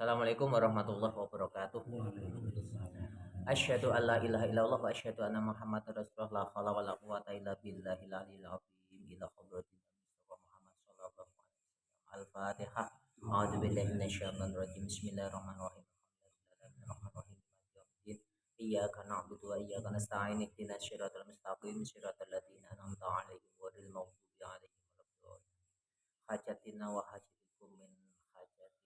Assalamualaikum warahmatullahi wabarakatuh. Asyhadu an la ilaha illallah wa asyhadu anna Muhammadar Rasulullah la haula wala quwata illa billahil aliyil azim ila hadratin Mustafa Muhammad sallallahu alaihi wasallam. Al-Fatihah. A'udzu billahi minasyaitonir rajim. Bismillahirrahmanirrahim. Bismillahirrahmanirrahim. Iyyaka na'budu wa iyyaka nasta'in. Ihdinas siratal mustaqim. Siratal ladzina an'amta 'alaihim ghairil maghdubi 'alaihim waladdallin. Hajatina wa hajatikum min hajati.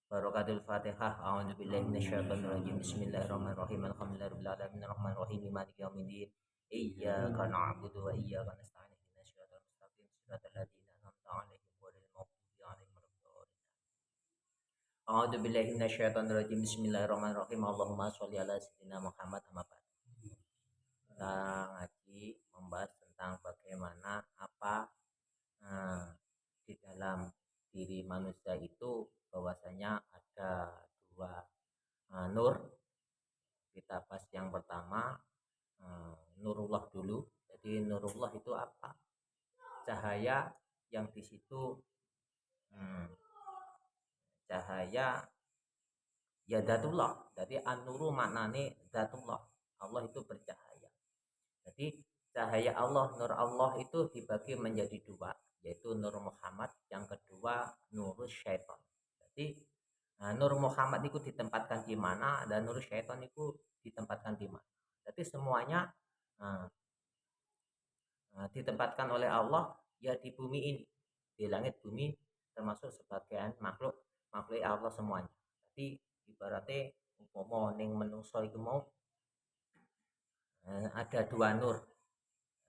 Barakatul Fatihah. A'udzu billahi minasyaitonir rajim. Bismillahirrahmanirrahim. Alhamdulillahirabbil alamin arrahmanirrahim maliki yaumiddin. Iyyaka na'budu wa iyyaka nasta'in. Ihdinas siratal mustaqim. Siratal ladzina an'amta 'alaihim ghairil maghdubi 'alaihim waladdallin. A'udzu billahi minasyaitonir rajim. Bismillahirrahmanirrahim. Allahumma sholli ala sayyidina Muhammad amma ba'd. Kita ngaji membahas tentang bagaimana eh, di dalam diri manusia itu bahwasanya ada dua nur. Kita bahas yang pertama, nurullah dulu. Jadi nurullah itu apa? Cahaya yang di situ cahaya ya datullah. Jadi an-nuru maknane datullah. Allah itu bercahaya. Jadi cahaya Allah, nur Allah itu dibagi menjadi dua, yaitu nur Muhammad, yang kedua nur syaitan. Jadi nur Muhammad itu ditempatkan di mana dan nur syaitan itu ditempatkan di mana. Jadi semuanya uh, ditempatkan oleh Allah ya di bumi ini, di langit bumi, termasuk sebagian makhluk Allah semuanya. Jadi ibaratnya umpama ning menungso itu mau ada dua nur.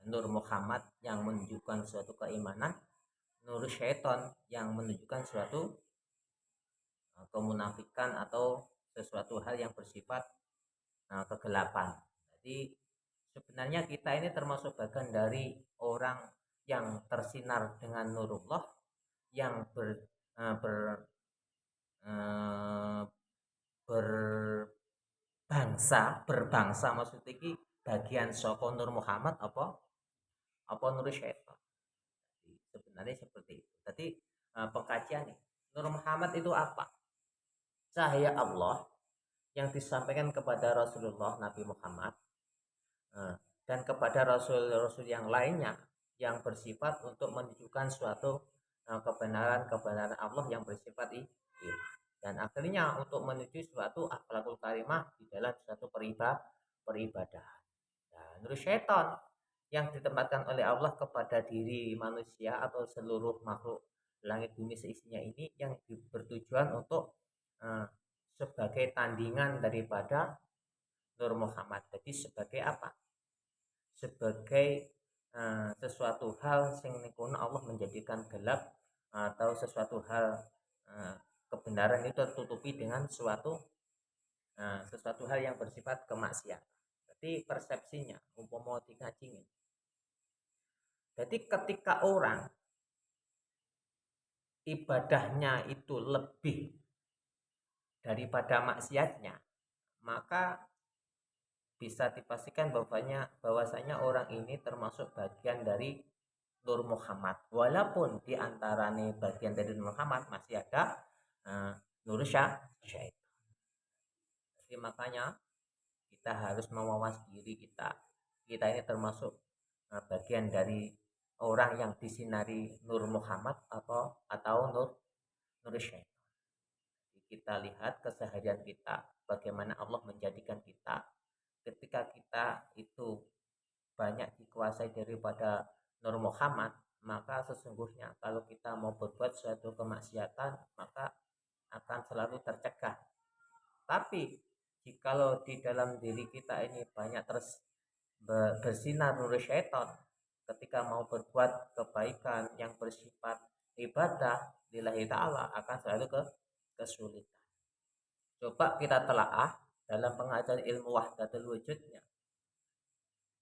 Nur Muhammad yang menunjukkan suatu keimanan, nur syaitan yang menunjukkan suatu kemunafikan atau sesuatu hal yang bersifat kegelapan. Jadi sebenarnya kita ini termasuk bagian dari orang yang tersinar dengan nurullah, yang berbangsa maksudnya ini bagian saka Nur Muhammad apa nur syaitan. Jadi, sebenarnya seperti itu. Jadi pengkajian nih, Nur Muhammad itu apa? Cahaya Allah yang disampaikan kepada Rasulullah Nabi Muhammad dan kepada rasul-rasul yang lainnya yang bersifat untuk menunjukkan suatu kebenaran Allah yang bersifat itu, dan akhirnya untuk menuju suatu akhlakul karimah di dalam suatu peribadahan. Nah, nur syaitan yang ditempatkan oleh Allah kepada diri manusia atau seluruh makhluk langit bumi seisinya ini yang bertujuan untuk sebagai tandingan daripada Nur Muhammad. Jadi sebagai apa? Sebagai sesuatu hal sing nikuna Allah menjadikan gelap atau sesuatu hal kebenaran itu tertutupi dengan sesuatu hal yang bersifat kemaksiatan. Jadi persepsinya umpama dikacingin. Jadi ketika orang ibadahnya itu lebih daripada maksiatnya, maka bisa dipastikan bahwasanya orang ini termasuk bagian dari Nur Muhammad. Walaupun di antaranya bagian dari Nur Muhammad masih ada Nur Syaitan. Jadi makanya kita harus mewawas diri kita. Kita ini termasuk bagian dari orang yang disinari Nur Muhammad atau Nur Syaitan. Kita lihat keseharian kita, bagaimana Allah menjadikan kita. Ketika kita itu banyak dikuasai daripada Nur Muhammad, maka sesungguhnya kalau kita mau berbuat suatu kemaksiatan, maka akan selalu tercegah. Tapi jikalau di dalam diri kita ini banyak terus bersinar nur syaitan, ketika mau berbuat kebaikan yang bersifat ibadah lillahi ta'ala akan selalu kesulitan. Coba kita telaah dalam pengajaran ilmu wahdatul wujudnya.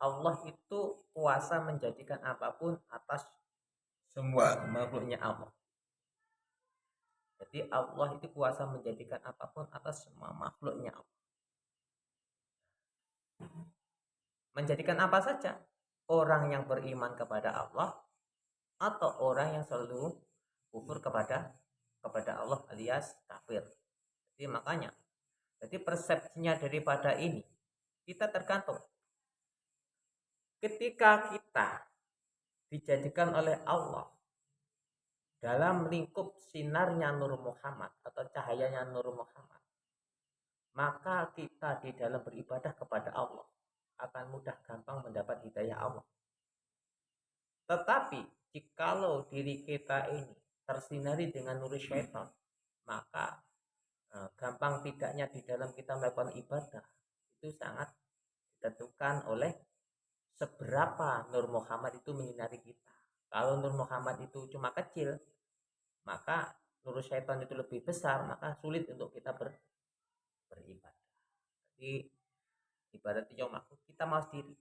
Allah itu kuasa menjadikan apapun atas semua makhluknya Allah. Jadi Allah itu kuasa menjadikan apapun atas semua makhluknya Allah. Menjadikan apa saja? Orang yang beriman kepada Allah atau orang yang selalu kufur kepada Allah alias kafir. Jadi makanya, jadi persepsinya daripada ini kita tergantung. Ketika kita dijadikan oleh Allah dalam lingkup sinarnya Nur Muhammad atau cahayanya Nur Muhammad, maka kita di dalam beribadah kepada Allah akan mudah gampang mendapat hidayah Allah. Tetapi jikalau diri kita ini tersinari dengan nur syaitan, maka gampang tidaknya di dalam kita melakukan ibadah itu sangat ditentukan oleh seberapa Nur Muhammad itu menyinari kita. Kalau Nur Muhammad itu cuma kecil, maka nur syaitan itu lebih besar, maka sulit untuk kita beribadah. Jadi ibaratnya kita mau diri.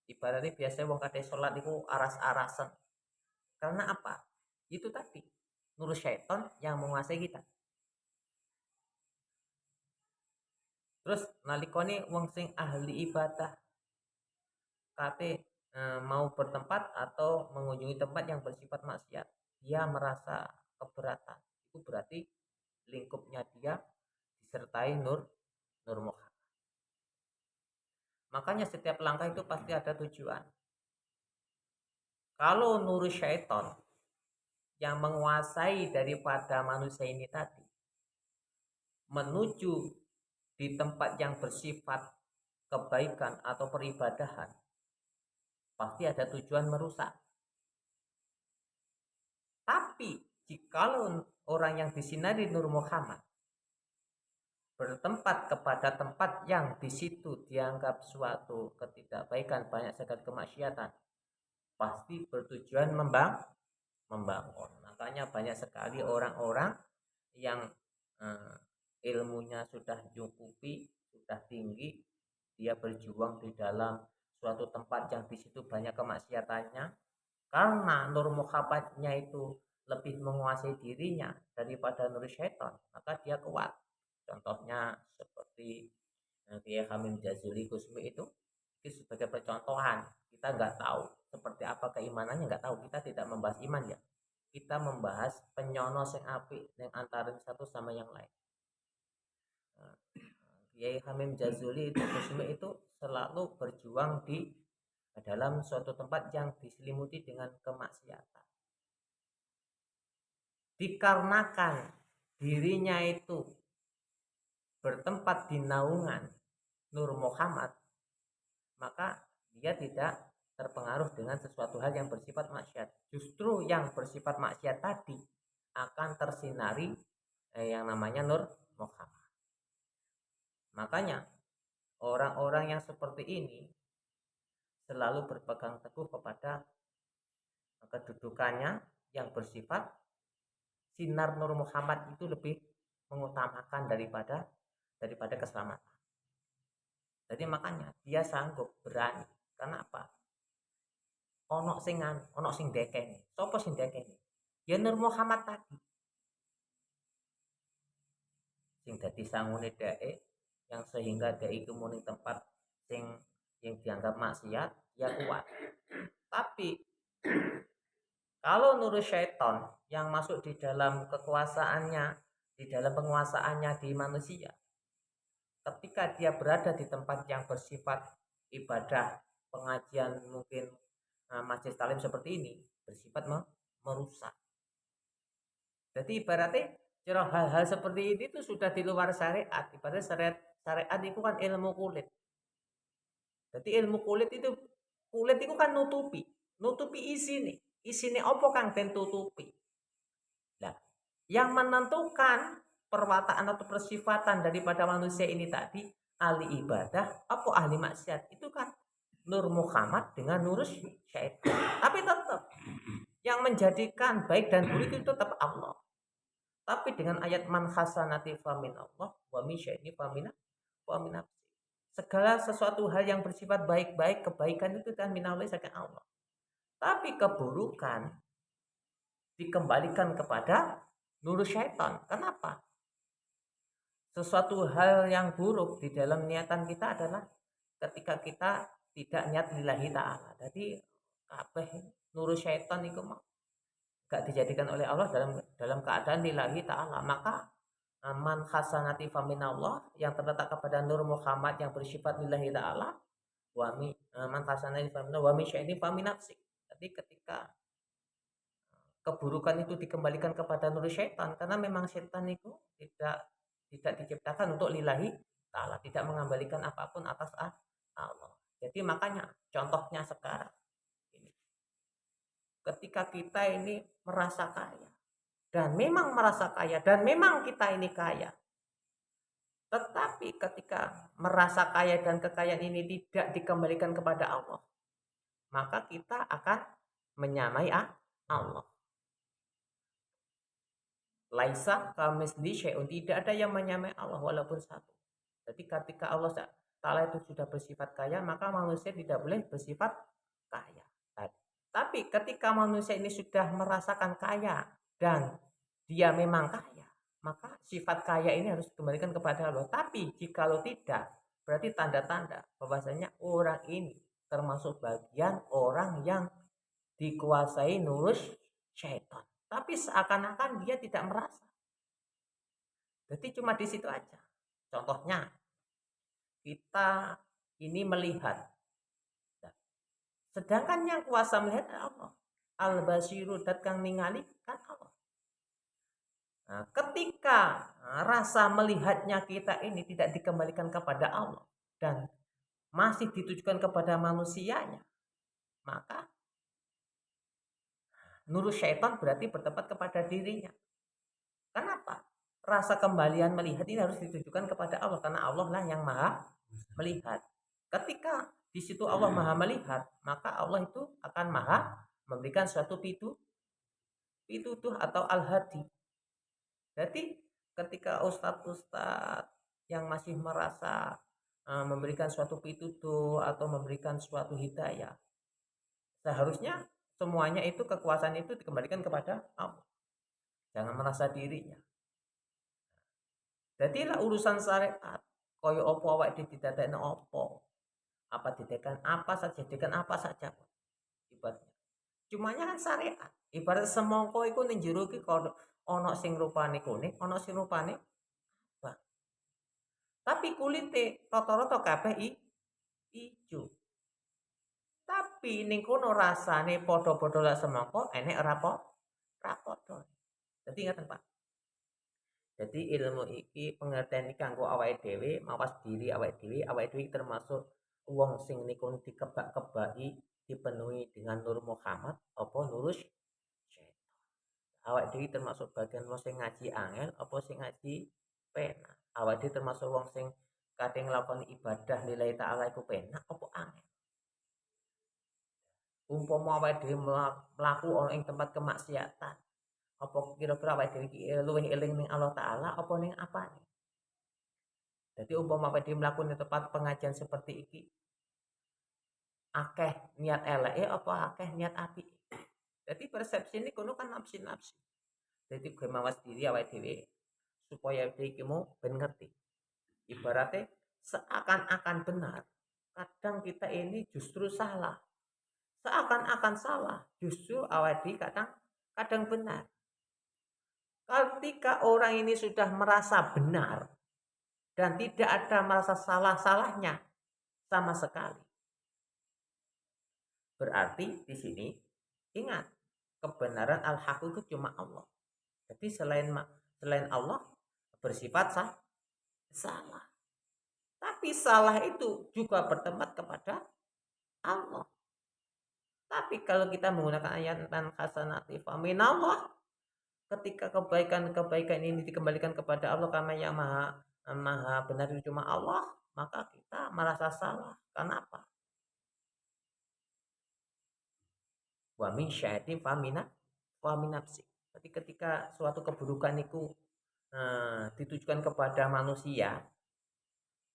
Ibaratnya biasanya wong kadang sholat itu aras-arasan. Karena apa? Itu tadi nur syaitan yang menguasai kita. Terus nalikone wong sing ahli ibadah kate mau bertempat atau mengunjungi tempat yang bersifat maksiat, dia merasa keberatan. Itu berarti lingkupnya dia disertai nur Muhammad. Makanya setiap langkah itu pasti ada tujuan. Kalau nur syaitan yang menguasai daripada manusia ini tadi menuju di tempat yang bersifat kebaikan atau peribadahan, pasti ada tujuan merusak. Tapi jikalau orang yang disinari Nur Muhammad bertempat kepada tempat yang di situ dianggap suatu ketidakbaikan, banyak sekali kemaksiatan, pasti bertujuan membangun. Makanya banyak sekali orang-orang yang ilmunya sudah cukupi, sudah tinggi, dia berjuang di dalam suatu tempat yang di situ banyak kemaksiatannya, karena Nur Muhammadnya itu lebih menguasai dirinya daripada nur syaitan, maka dia kuat. Contohnya seperti Kiai Hamim Jazuli Kusmi itu sebagai percontohan. Kita nggak tahu seperti apa keimanannya, nggak tahu, kita tidak membahas iman ya, kita membahas penyono sing apik yang antara satu sama yang lain. Kiai Hamim Jazuli itu Kusmi itu selalu berjuang di dalam suatu tempat yang diselimuti dengan kemaksiatan. Dikarenakan dirinya itu bertempat di naungan Nur Muhammad, maka dia tidak terpengaruh dengan sesuatu hal yang bersifat maksiat. Justru yang bersifat maksiat tadi akan tersinari yang namanya Nur Muhammad. Makanya orang-orang yang seperti ini selalu berpegang teguh kepada kedudukannya yang bersifat sinar Nur Muhammad itu lebih mengutamakan daripada keselamatan. Jadi makanya dia sanggup, berani. Karena apa? Ono sing dekeni. Sopo sing dekeni? Ya Nur Muhammad tadi. Sing dadi sangune dhek yang sehingga dhek itu muni tempat sing yang dianggap maksiat, ya kuat. Tapi kalau nur syaitan yang masuk di dalam kekuasaannya, di dalam penguasaannya di manusia, ketika dia berada di tempat yang bersifat ibadah, pengajian mungkin majelis taklim seperti ini, bersifat merusak. Jadi ibaratnya hal-hal seperti ini itu sudah di luar syariat. Ibaratnya syariat itu kan ilmu kulit. Jadi ilmu kulit itu kan nutupi isine opo kang den tutupi. Nah, yang menentukan perwataan atau persifatan daripada manusia ini tadi, ahli ibadah apa ahli maksiat, itu kan Nur Muhammad dengan nur syaitan. Tapi tetap yang menjadikan baik dan buruk itu tetap Allah. Tapi dengan ayat man hasanati famin Allah wa min syai'in famin segala sesuatu hal yang bersifat baik-baik, kebaikan itu kan minallah saking Allah. Tapi keburukan dikembalikan kepada nur syaitan. Kenapa? Sesuatu hal yang buruk di dalam niatan kita adalah ketika kita tidak niat lillahi ta'ala. Jadi kabeh nur syaitan itu mau. gak dijadikan oleh Allah dalam keadaan lillahi ta'ala, maka man hasanati faminallah, yang terletak kepada Nur Muhammad yang bersifat lillahi ta'ala, man hasanati faminallah wa min syai'in faminafsik. Jadi ketika keburukan itu dikembalikan kepada nur syaitan, karena memang syaitan itu tidak diciptakan untuk lillahi ta'ala, tidak mengembalikan apapun atas Allah. Jadi makanya contohnya sekarang ini, ketika kita ini merasa kaya, dan memang merasa kaya, dan memang kita ini kaya, tetapi ketika merasa kaya dan kekayaan ini tidak dikembalikan kepada Allah, maka kita akan menyamai Allah. Laisa kamitslihi syai'un, tidak ada yang menyamai Allah walaupun satu. Jadi ketika Allah Ta'ala itu sudah bersifat kaya, maka manusia tidak boleh bersifat kaya. Tapi ketika manusia ini sudah merasakan kaya dan dia memang kaya, maka sifat kaya ini harus dikembalikan kepada Allah. Tapi jikalau tidak, berarti tanda-tanda bahwasanya orang ini termasuk bagian orang yang dikuasai nurus syaitan. Tapi seakan-akan dia tidak merasa. Jadi cuma di situ aja. Contohnya, kita ini melihat, sedangkan yang kuasa melihat Allah. Al-Basiru dat kang ningali kan Allah. Nah, ketika rasa melihatnya kita ini tidak dikembalikan kepada Allah dan masih ditujukan kepada manusianya, maka nurus syaitan berarti bertempat kepada dirinya. Kenapa? Rasa kembalian melihat ini harus ditujukan kepada Allah, karena Allah lah yang maha melihat. Ketika di situ Allah maha melihat, maka Allah itu akan maha memberikan suatu pitutuh atau al-hadi. Jadi ketika ustadz-ustadz yang masih merasa memberikan suatu pitutuh atau memberikan suatu hidayah, seharusnya semuanya itu, kekuasaan itu dikembalikan kepada Allah. Jangan merasa dirinya. Jadilah urusan syariat koyo opo awak didadekno opo. Apa didekan apa saja, jadikan apa saja. Ibaratnya. Cumanya kan syariat. Ibarat semangka iku ning jero iki ana sing rupane kuning, ana sing rupane abang. Tapi kulite rata-rata kabeh ijo. Tapi ning kono rasane padha-padha lah semangka, enek ora padha. Dadi ngaten, Pak. Jadi ilmu iki, pengertian iki kanggo awake dhewe, mawas diri awake dhewe termasuk wong sing niku dikebak-kebaki dipenuhi dengan Nur Muhammad apa nurus syaitan. Awake dhewe termasuk bagian wong sing ngaji angel apa sing ngaji penak. Awake dhewe termasuk wong sing kadhe nglakoni ibadah lillahi ta'ala iku penak apa angel. Umpama awake dhewe mlaku ana ing tempat kemaksiatan, apa kira-kira awake dhewe iki luwih eling ning Allah Ta'ala apa ning apane? Jadi umpama awake dhewe mlaku ning tempat pengajian seperti iki, akeh niat eleke apa akeh niat apike? Jadi persepsi ini kono kan nafsi-nafsi. Jadi gue mawas diri awake dhewe supaya dhewe iki mau ben ngerti. Ibaratnya seakan-akan benar, kadang kita ini justru salah. Seakan-akan salah, justru awake dhewe kadang benar. Ketika orang ini sudah merasa benar dan tidak ada merasa salah-salahnya sama sekali, berarti di sini ingat, kebenaran al-haq itu cuma Allah. Jadi selain Allah bersifat salah. Tapi salah itu juga bertempat kepada Allah. Tapi kalau kita menggunakan ayat tan hasanati faminallah, ketika kebaikan-kebaikan ini dikembalikan kepada Allah karena yang maha benar itu cuma Allah, maka kita merasa salah. Kenapa? Wa min syai'in faminafsi. Jadi ketika suatu keburukan itu ditujukan kepada manusia,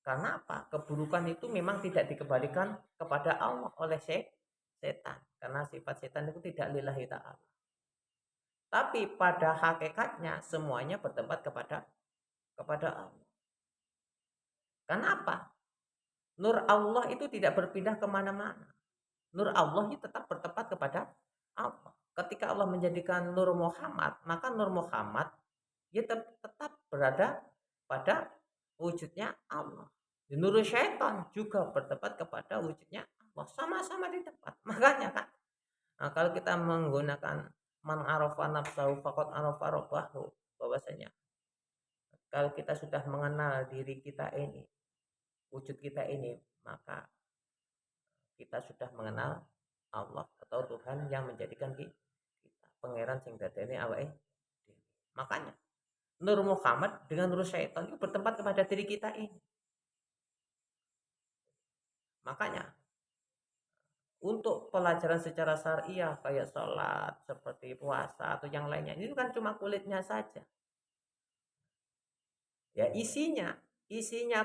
karena apa? Keburukan itu memang tidak dikembalikan kepada Allah oleh setan, karena sifat setan itu tidak lillahi ta'ala. Tapi pada hakikatnya semuanya bertempat kepada Allah. Kenapa? Nur Allah itu tidak berpindah kemana-mana. Nur Allah itu tetap bertempat kepada Allah. ketika Allah menjadikan Nur Muhammad, maka Nur Muhammad dia tetap berada pada wujudnya Allah. Nur syaitan juga bertempat kepada wujudnya Allah, sama-sama di tempat. Makanya kan, nah, kalau kita menggunakan man arafa nafsahu faqad arafa rabbahu, bahwasanya kalau kita sudah mengenal diri kita ini, wujud kita ini, maka kita sudah mengenal Allah atau Tuhan yang menjadikan kita pangeran sing dadene awake dhewe. Makanya Nur Muhammad dengan Nur Syaitan itu bertempat kepada diri kita ini. Makanya untuk pelajaran secara syariah kayak sholat, seperti puasa atau yang lainnya, ini kan cuma kulitnya saja. Ya isinya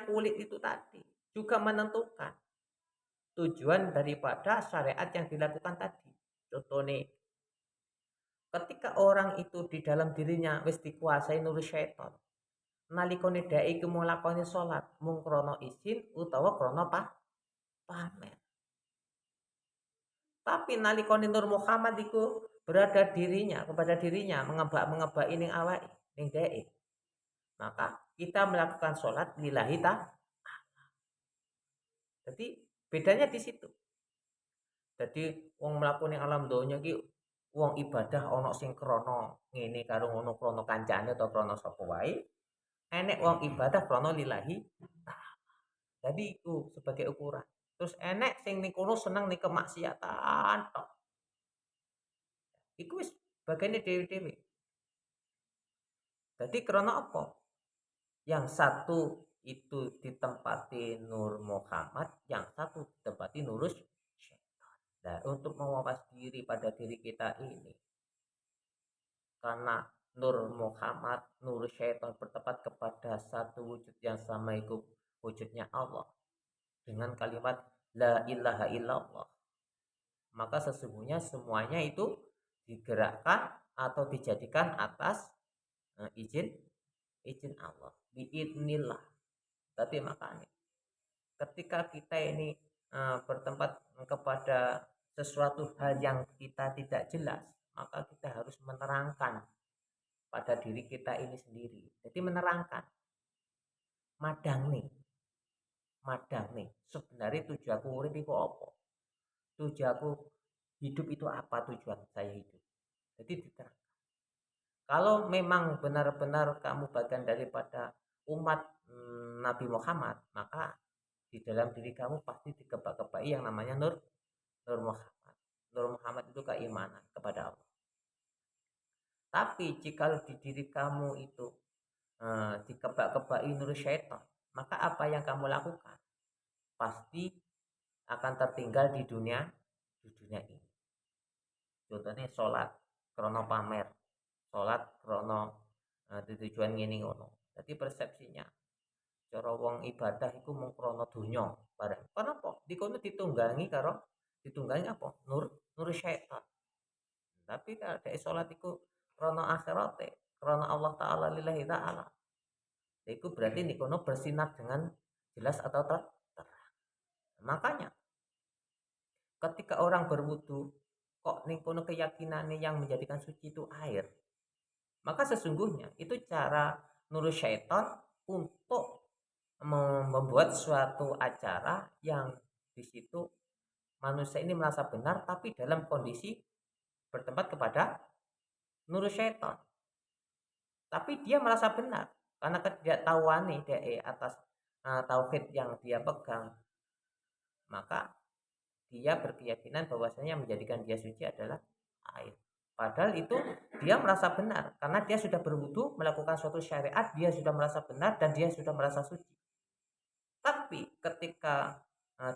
kulit itu tadi juga menentukan tujuan daripada syariat yang dilakukan tadi. Contoh nih, ketika orang itu di dalam dirinya wis dikuasai nur syaitan, nalikane dhek iki mau lakoni salat mung krana izin utawa krana pamer. Tapi nalikane Nur Muhammad iku berada dirinya kepada dirinya mengebak ning awake ning dhek. Maka kita melakukan salat lillahi ta'ala. Jadi bedanya di situ. Jadi wong mlaku ning alam donya iki wong ibadah ana sing krana ngene karo ngono krana kancane atau krana sapa wae. Enek wong ibadah krana lillahi ta'ala. Jadi itu sebagai ukuran. Terus enek sing ning kono seneng ning kemaksiatan tok. Iku wis bagane dhewe-dhewe. Jadi krana apa? Yang satu itu ditempati Nur Muhammad, yang satu ditempati Nurus Syaitan. Nah, untuk mengawas diri pada diri kita ini, karena Nur Muhammad, Nur Syaitan bertempat kepada satu wujud yang sama, itu wujudnya Allah. Dengan kalimat La ilaha illallah, maka sesungguhnya semuanya itu digerakkan atau dijadikan atas izin Allah, biidnillah. Tapi makanya ketika kita ini bertempat kepada sesuatu hal yang kita tidak jelas, maka kita harus menerangkan pada diri kita ini sendiri. Jadi menerangkan, madang nih sebenarnya tujuanku urip itu apa, tujuanku hidup itu apa, tujuan saya hidup. Jadi diterangkan. Kalau memang benar-benar kamu bagian daripada umat Nabi Muhammad, maka di dalam diri kamu pasti dikebak-kebai yang namanya Nur Muhammad. Nur Muhammad itu keimanan kepada Allah. Tapi jika di diri kamu itu dikebak-kebai nur syaitan, maka apa yang kamu lakukan pasti akan tertinggal di dunia ini. Contohnya sholat krono pamer, sholat krono tujuan ngene ngono. Jadi persepsinya cara wong ibadah iku mung krana donya bareng. Kenapa? Dikono ditunggangi apa? Nur syaitan. Tapi kalau dhek salat iku krana akhirate, krana Allah taala lillahi taala. Iku berarti dikono bersinar dengan jelas atau terang. Makanya ketika orang berwudu kok ning kono keyakinannya yang menjadikan suci itu air, maka sesungguhnya itu cara nur syaitan untuk membuat suatu acara yang di situ manusia ini merasa benar tapi dalam kondisi bertempat kepada nur syaitan. Tapi dia merasa benar karena ketidaktahuan nih atas tauhid yang dia pegang. Maka dia berkeyakinan bahwasanya yang menjadikan dia suci adalah air. Padahal itu dia merasa benar karena dia sudah berwudu melakukan suatu syariat, dia sudah merasa benar dan dia sudah merasa suci. Tapi ketika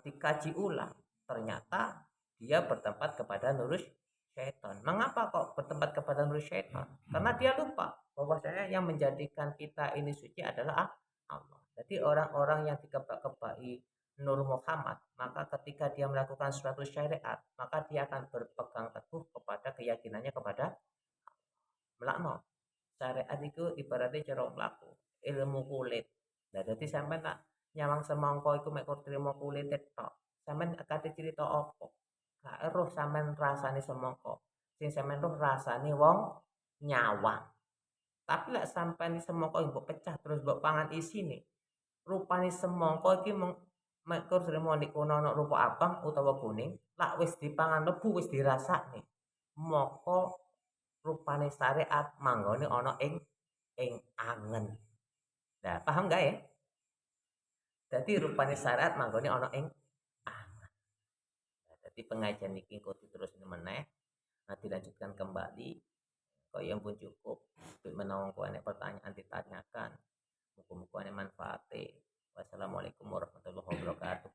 dikaji ulang, ternyata dia bertempat kepada nurus syaitan. Mengapa kok bertempat kepada nurus syaitan? Karena dia lupa bahwasanya yang menjadikan kita ini suci adalah Allah. Jadi orang-orang yang dikebak-kebai Nur Muhammad, maka ketika dia melakukan suatu syariat, maka dia akan berpegang teguh kepada keyakinannya kepada melakno. Syariat itu ibaratnya cara mlaku, ilmu kulit. Nah, jadi sampean tak nyawang semangka iku mek trimo kulite tok. Sampean kate cerita apa? Gak eruh sampean rasane semangka. sing sampean roh rasane wong nyawang. Tapi lek sampean semangka mbok pecah terus mbok pangan isine, rupane semangka iki mekur sremo nek kono ana rupa abang utawa kuning, lak wis dipangan lebu wis dirasakne. Maka rupane syariat manggone ana ing angen. Nah, paham gak ya? Dadi rupane syariat manggone ana ing angen. Nah, dadi pengajian iki kudu terus meneh. Nah, dilanjutkan kembali. Kok yang pun cukup. Menawa kau ada pertanyaan ditanyakan. Muka-muka ada manfaatnya. Wassalamualaikum warahmatullahi wabarakatuh.